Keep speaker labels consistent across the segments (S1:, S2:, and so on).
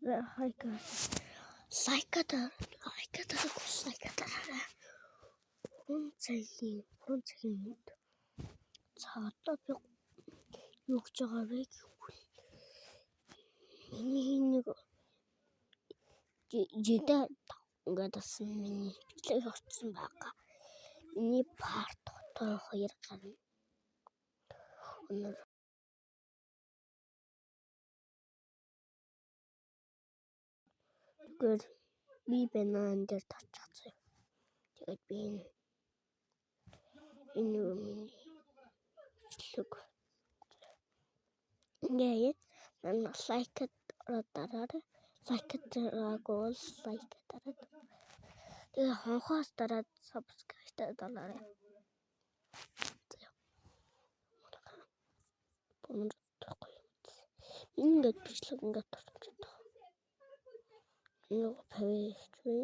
S1: Hi guys. Like it. Хүн цаатаа би юу гэж байгаа вэ гэвэл миний нэг жидэ ингээд асан миний бичлэг орсон байгаа. Миний парт дотор 2 гарна. Өнөр тэгэхээр би банан дээр тавьчихсан. Тэгээд би энэ миний бичлэг ингээд лайк дараарай. Лайк дараагүй лайк дараад. Тэгээ хонхоос дараад subscribe дараарай. Ингээд бичлэг ингээд тавьчихсан. Юу пэйж вэ?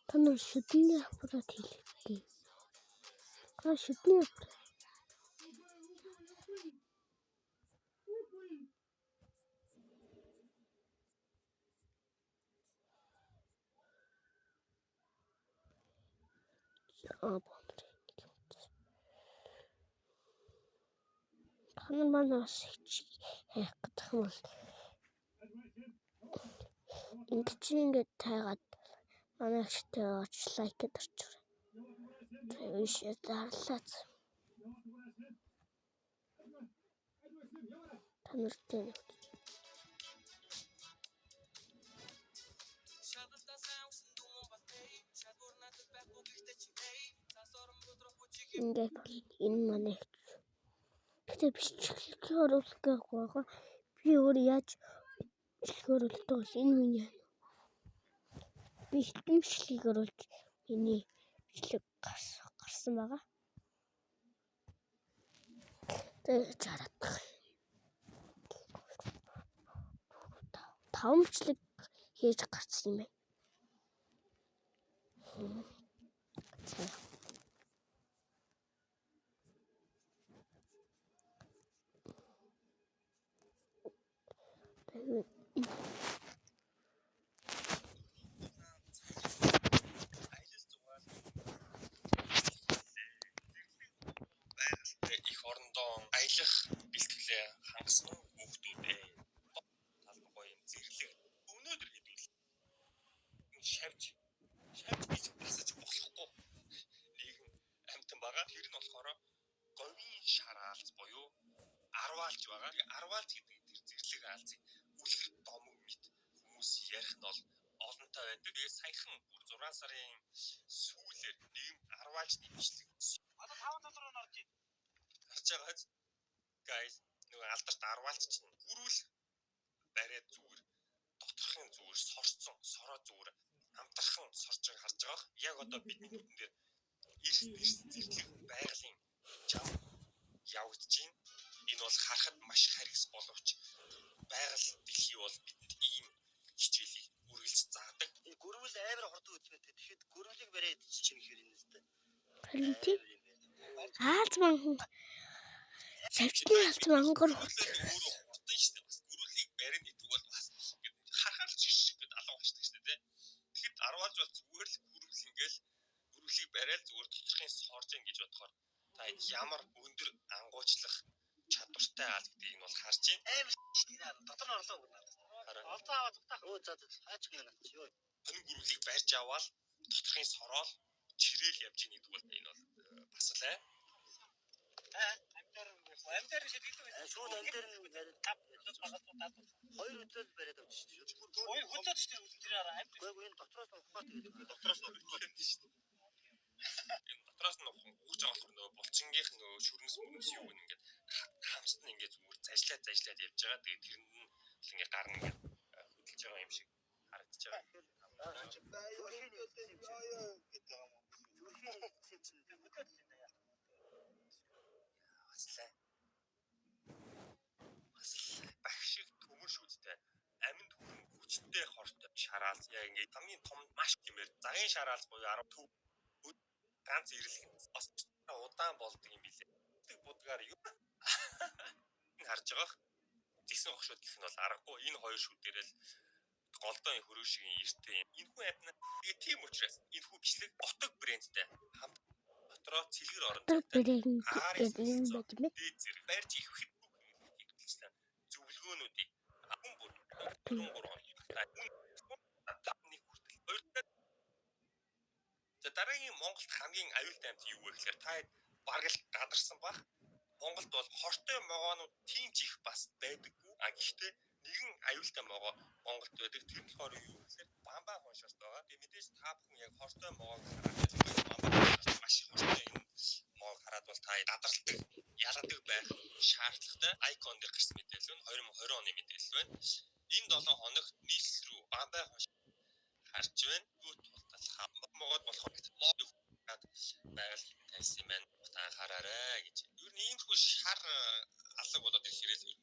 S1: Танаа шүдний аппарат хэлдэг. Шүдний аппарат. Танаа манаас хийх гэдэг юм бол ингээд тайгаад манай ихтэй очиж лайк дарчихваа. Тэгээд дарлаац. Танартай ингээд энэ манай гэтээ бичлэг оруулах байгаа. Би өөр яаж бичлэг оруулдаг бол энэ миний би хитэн бичлэг оруулж миний бичлэг гарсан байгаа. Тэгээд чараад 5 бичлэг хийж гарсан юм байна.
S2: Их орондоо аялах бэлтгэлээ хангасан хүүхдүүдээ талбай юм зэрлэг өнөөдөр хэдүүл шавж гэж басаж болохгүй нийгэм амтан байгаа. Тэр нь болохоор говийн шараалц буюу арваалж байгаа. Арваалц гэдэг тэр зэрлэг аалзыг үлгэр домог мэт хүмүүс ярих нь бол олонтой байдаг. Тэгээ саяхан 6 сарын сүүлээр нийгэм арваалжны бичлэг одоо 5 доллараар орж байгаа. Guys, нөгөө алдарт арваалч чинь гүрүүл бариад зүгээр доторхын зүгээр сорцсон сороо зүгээр амтархан сорж байгааг харж байгаа. Яг одоо бидний нүдэн дээр эрс зэрлэг байгалийн жам явагдаж байна. Энэ бол харахад маш харгас боловч байгаль дэлхий бол бидэнд ийм хичээлийг үргэлж заадаг.
S3: Гүрүүл амар хордог үстэй. Тэгэхэд гүрүүлийг бариад чинь гэхээр энэ үстэй.
S1: Аалз манхан савчны аалз мангар
S2: хурдан шүү дээ. Бас гүрүүлийг бариад идэх бол бас харахад ч шиг гээд алга болчихдаг шүү дээ. Тэгэхэд арваалж бол зүгээр л гүрүүлийг бариад зүгээр доторхын сорж ийн гэж бодохоор та ямар өндөр ангуучлах чадвартай аал гэдгийг нь бол харж байна.
S3: Амар шүү дээ. Дотор нь орлоо гэнэ. Олзоо аваад тутах. Өө за хаач гэнэ юу.
S2: Энэ гүрүүлийг барьж аваад доторхын сороол чирээл явж ийн гэдэг бол энэ бол бас л
S3: амтэр шидэглээ. Шууд амтэр нь бариад хоёр өдрөөр бариад авчих шүү дээ. Хоёр хөдөөд шүү дээ. Тэр амтэр. Гэхдээ энэ дотроос нь ухаад тэгээд
S2: дотроос нь ухаад шүү дээ. Энэ дотроос нь ухаж байгаа болохоор нөгөө булчингийнх нөгөө шүрмэс юу гэнэ ингээд хамсд нь ингээд зүгээр зажлаад явж байгаа. Тэгээд тэрэнд нь ингээд гарна ингээд хөдөлж байгаа юм шиг харагдаж байгаа. Багшиг төмөр шүүдтэй аминд хүрэн хүчтэй хортой шараалц яг ингээд хамгийн том маш гэмээр загын шараалц буюу 10 ганц ирлэг бас удаан болдог юм билээ. Тэг будгаар юу харж байгаа. Зэсэн огшууд гэх нь бол аргагүй. Энэ хоёр шүүдэрэл голдоо хөрөө шиг эртээ юм. Энэхүү амтна тийм учраас энэхүү бичлэг ботог брэндтэй хамт дотроо цэлгэр орон зайтай
S1: гэдэг юм байж мэд.
S2: дээд зэрэг барьж их хэвлэлцэн зөвлөгөөнүүдийг хүн бүр 3 За дараагийн Монголд хамгийн аюултай амт юу вэ гэхээр та бараг л гадарсан баг. Монголд бол хортой могоонууд тийм ч их бас байдаггүй. Гэхдээ нэгэн аюултай могоо Монголд байдаг. Тэр нь болохоор юу гэхээр бамбаа хоншорт байгаа. Тэгээ мэдээж та бүхэн яг хортой могоог хараад бамбаа хоншорт маш их хортой юм. Могоог хараад бол та дадралдаг, ялагдаг байх шаардлагатай. Icon дээр гарсан мэдээлэл нь 2020 оны мэдээлэл байна. Энэ 7 хоног нийслэл рүү бамбаа хоншорт харж байна. Гүт тулталхаа могоод болохоор байгаль тайсан юм байна. Та анхаараарай гэж. Юу нэг иймэрхүү шар алга болоод ирэхээр л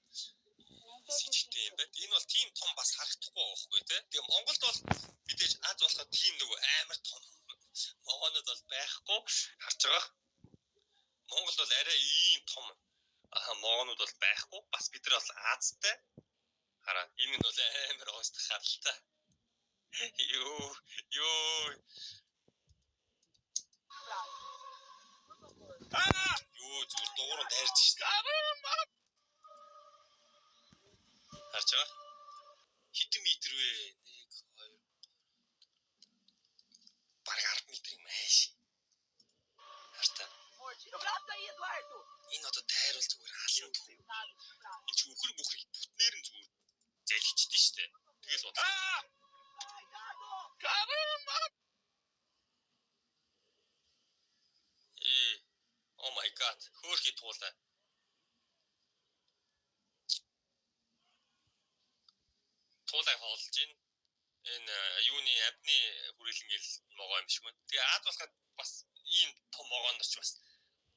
S2: сижигтэй юм байна. Энэ бол тийм том бас харагдахгүй байхгүй тий. Тэгээ Монголд бол мэдээж аз болоход тийм нөгөө амар том могоонод бол байхгүй харж байгаа. Монгол бол арай ийм том могоонууд бол байхгүй. Бас бид нар бол Азтай. Хараа энэ нь бол амар оостох харалтай. Юу зүгээр дууран дайрч шээ. Харж байгаа. Хэдэн метр вэ? 1 2 бараг 10 метр юм ааш. Хартай. Энэ одоо дайруул зүгээр хаалт. Энэ ч үхэр бүхрийг бүтнээр нь зүгээр залхичдээ штэ. Тэгэл бод. Oh my god. Хөөхий туулаа. Туулаа хоолж гин. Энэ юуны амтны хүрээлэнгэл могоо юм шиг байна. Тэгээ Аз болоход бас ийм том могооноч бас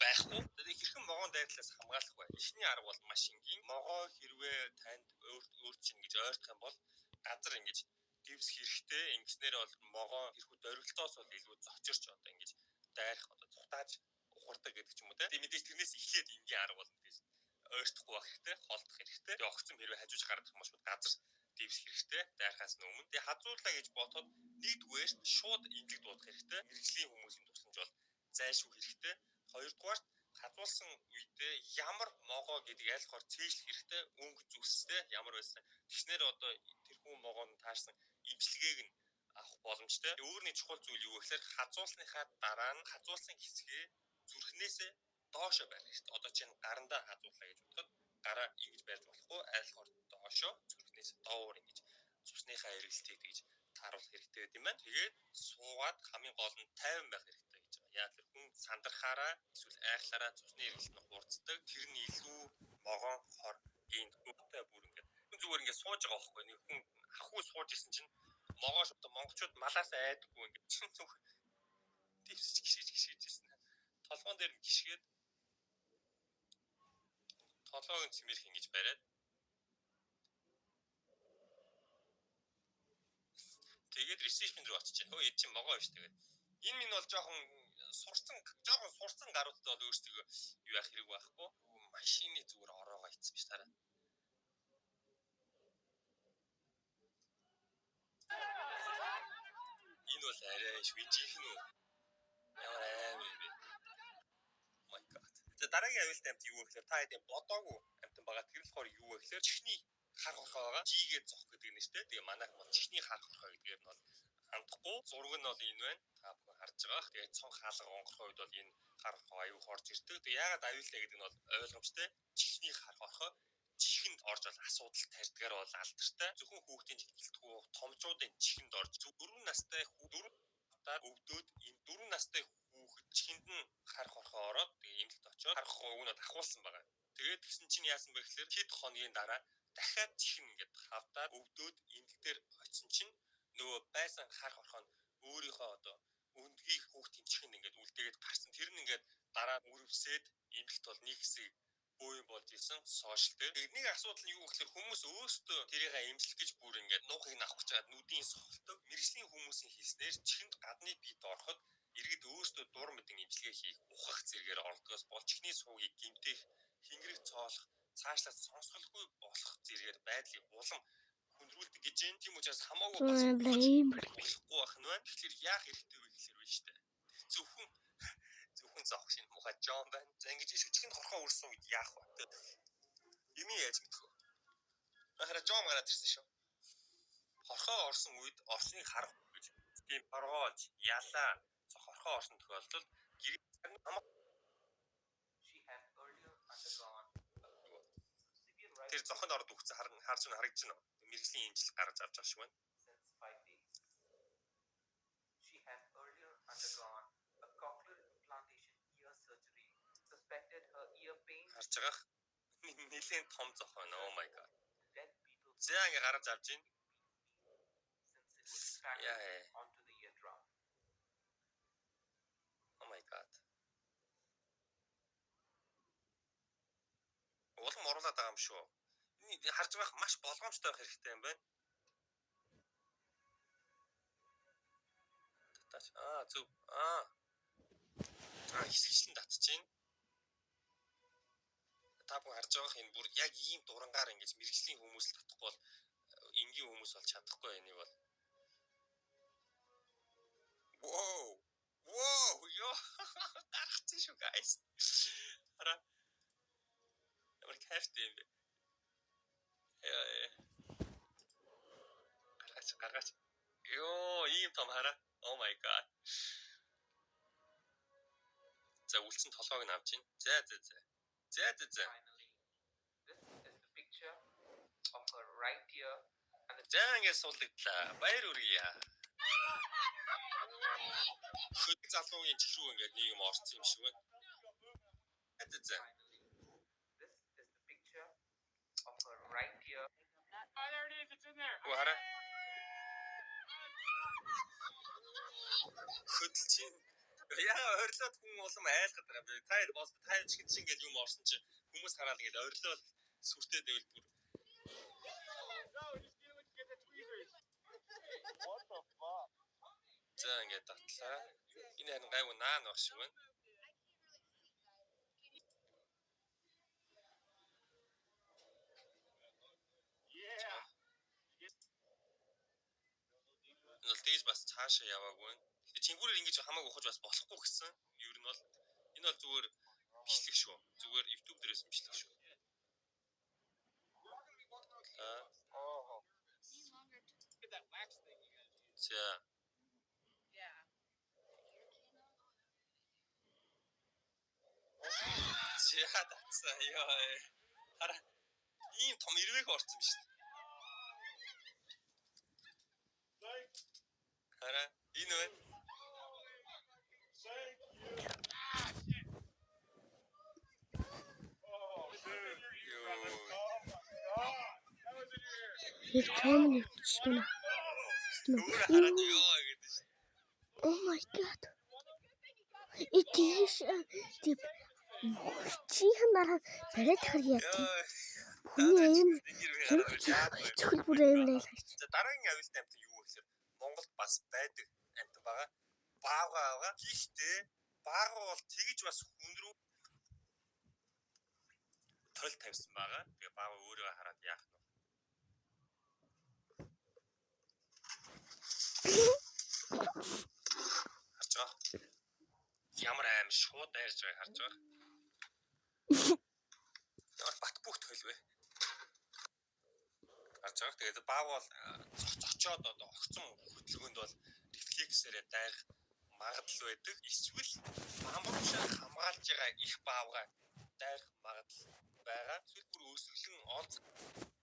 S2: байхгүй. Тэгээ хэрхэн могоон дайрлаас хамгаалах вэ? Эхний арга бол маш энгийн. Могоо хэрвээ танд өөрт чинь гэж ойртох юм бол газар ингэж дивс хэрэгтэй. Ингэснээр бол могоо хэрхүү дөрвөлтоос бол илүү зочирч одоо ингэж дайрах одоо цухтааж ухардаг гэдэг ч юм уу те. Тэгээ мэдээж тэрнээс эхлээд энгийн арга бол мэдээж ойртохгүй байх хэрэгтэй, холдох хэрэгтэй. Тэгээ огцон хэрвээ хажууж гарах юм бол шууд газар дивс хэрэгтэй. Дайрахаас өмнө тэгээ хазуурлаа гэж бодоход нэгдүгээр шууд имлэг дуудах хэрэгтэй. Мэргэжлийн хүмүүсийн тусламж бол зайлшгүй хэрэгтэй. Хоёрдугаар хазуулсан үедээ ямар могоо гэдэг айлхоор цээжлэх хэрэгтэй. Өнгө зүстэй ямар байсан. Тэгснээр одоо тэрхүү могоон таарсан имчилгээг нь авах боломжтой. Өөрний чухал зүйл юу гэхээр хазуулсныхаа дараа нь хазуулсан хэсгээ зүрхнээсээ доошо барих хэрэгтэй. Одоо чинь гарандаа хазууллаа гэж бодоход гараа ингэж барьж болохгүй. Айлхоор доошо зүрхнээс доор ингэж цусныхаа эргэлтийг тэгж тааруулах хэрэгтэй гэдэг юм байна. Тэгээд суугаад хамгийн гол нь тайван байх хэрэгтэй гэж байгаа. Яг л хүн сандрахаараа эсвэл айхлаараа цусны эргэлт нь хурцдаг. Тэр нь илүү могоон хор гинт өгтэй бүр ингээд зүгээр ингээд сууж байгаа байхгүй. Нэг хүн ахгүй сууж исэн чинь могоо шууд монголчууд малаас айдаггүй ингээд чин зүг тивсч гიშгэж ирсэн. Толгоон дээр гიშгээд толгойн цэмэрх ингэж бариад тэгээд ресепшн рүү очиж байна. Хөө ид чинь могоо биш тэгээд. Энэ минь бол жоохон сурцсан гаруудтай бол өөрсдөө юу яах хэрэг байхгүй. Машины зүгээр ороогоо ийцсэн биш тараа. Энэ бол арай швижийнхэн үү? Ямар амар юм бэ? My god. За дараагийн аюултай амт юу вэ гэхээр та хэдийн бодоогүй амтан байгаа. Тэр болохоор юу вэ гэхээр чихний хар хорхоо байгаа. Жигээ зох гэдэг нэртэй. Тэгээ манайх бол чихний хар хорхоо гэдгээр нь бол хандахгүй. Зураг нь бол энэ байна. Та бүхэн харж байгаа. Тэгээ цонх хаалга онгорхоо үед бол энэ хар хорхоо аюу хорж ирдэг. Тэгээ яагаад аюултай гэдэг нь бол ойлгомжтой. Чихний хар хорхоо чихэнд орж бол асуудал тарьдгаар бол алдартай. Зөвхөн хүүхдийн чихэлтгүү томчуудын чихэнд орж 4 настай өвдөд энэ 4 настай хүүхэд чихэнд нь хар хорхоо ороод тэгээ эмнэлэгт очоод хар хорхоо өгнөд ахуулсан байгаа. Тэгээд тэгсэн чинь яасан бэ гэхээр хэд хоногийн дараа дахиад чихэн ингээд хавдаад өвдөд эмнэлэг дээр очисон чинь нөгөө байсан хар хорхоо нь өөрийнхөө одоо өндгийг хүүхдийн чихэнд ингээд үлдээгээд гарсан. Тэр нь ингээд дараа үрвсээд эмнэлэгт бол нэг хэсэг бөөм болж исэн сошиал дээр. Тэгээд нэг асуудал нь юу гэхээр хүмүүс өөрсдөө тэрийг эмчлэх гэж бүр ингээд нуухыг авах гэж чад нүдийн сохолдог. Мэргэжлийн хүмүүсийн хэлснээр чихэнд гадны биед ороход иргэд өөрсдөө дур мэдэн эмчилгээ хийх ухах зэрэгээр ордгоос бол чихний суугийг гэмтэх, хингэрэг цоолох, цааш талаас сонсголгүй болох зэрэгээр байдлыг улам хүндрүүлдэг гэж юм. Тийм учраас хамаагүй
S1: Ийм
S2: болохгүй байх нь байна. Тэгэхээр яах хэрэгтэй вэ гэхээр байна шүү дээ. Зөвхөн зоох шинэ мухад Жон байна. За ингэж ичгэн хорхоо үрсэн үед яах вэ? Юми яаж мэдэх вэ? Ахара Жон гараад ирсэн шүү. Хорхоо орсон үед орсныг харах гэж. Тийм боргоолж, ялаа, хорхоо орсон тохиолдолд тэр зохинд орд үхсэн харж харагдаж байна. Мэргэжлийн имжил гарч авч байгаа шүү байна.
S4: She had earlier undergone a cochlear implantation ear surgery. Suspected her ear pain.
S2: Харж байгаа. Нэлээд том зохион. Oh my god.
S4: Dead beetle.
S2: За ингэ гарч авч байна.
S4: Since it was strapped onto the eardrum.
S2: Oh my god. Улам оруулаад байгаа юм шүү. Энэ харж байх маш болгоомжтой байх хэрэгтэй юм байна. Зөв. Хэсэгчлэн татж байна. Та бүхэн харж байгаа энэ бүр яг ийм дурангаар ингэж мэргэжлийн хүмүүс л татахгүй бол энгийн хүмүүс бол чадахгүй энэ бол. Wow, ёо. Гарцсан шүү guys. Хараа. Ямар кайфтай юм бэ? Гаргаач. Ёо, ийм том хараа. Oh my god. За үлдсэн толгойг нь авч ийн. За.
S4: Finally, this is the picture of her right ear and the
S2: За ингэ суулгдлаа. Баяр хүргье. Хөд залуугийн чихрүү ингээд нэг юм орсон юм шиг байна. За.
S4: finally, this is the picture of her right ear.
S3: Oh, there it is. It's in there.
S2: Хараа. Хөдөлчин. Яа орилоод хүн улам айлгаад байгаа юм. Та бос тайлж гэж ингэж юм орсон чи хүмүүс хараад ингэж орилоод сүртэй дэвэл бүр.
S3: No, just get it. Get the tweezers. What the fuck?
S2: За ингэж татлаа. Энэ харин гайв наан баг шиг байна.
S3: Yeah.
S2: Энэ бол дээж бас цаашаа яваагүй байна. Гэтэ чингүүрээр ингэж хамаагүй ухаж бас болохгүй гэсэн. Ер нь бол энэ бол зүгээр бичлэг шүү. Зүгээр YouTube дээрээс бичлэг шүү.
S3: Oh. Get that wax thing you guys use.
S2: За.
S5: Yeah.
S2: За татсан. Яа. Хараа. Ийм том ирвэг орсон биз дээ. Хараа. Энэ байна.
S1: Яг том юм.
S2: Өөр хараад ёо гэдэг чинь.
S1: Oh my god. Итиш тип чихнараа барайд харьяа. Хүний юм зөвхөн бүр юм лээ.
S2: За дараагийн аюултай амт юу вэ гэхээр Монголд бас байдаг амт байгаа. Баагаа. Гэхдээ баагаа бол тэгж бас хүндрүү тол тавьсан байгаа. Тэгээ баагаа өөрөө хараад яах нь. Харж байгаа. Ямар аим шууд дайрж байгааг харж байгаа. Ямар бат бүх тойл вэ? Харж байгаа. Тэгээд баав бол зочоод одоо огцом хөдөлгөөнд бол рефлексээрээ дайрах магадлал байдаг. Эсвэл амруушаа хамгаалж байгаа их баавгаа дайрах магадлал байгаа. Эсвэл бүр өсвөлэн онц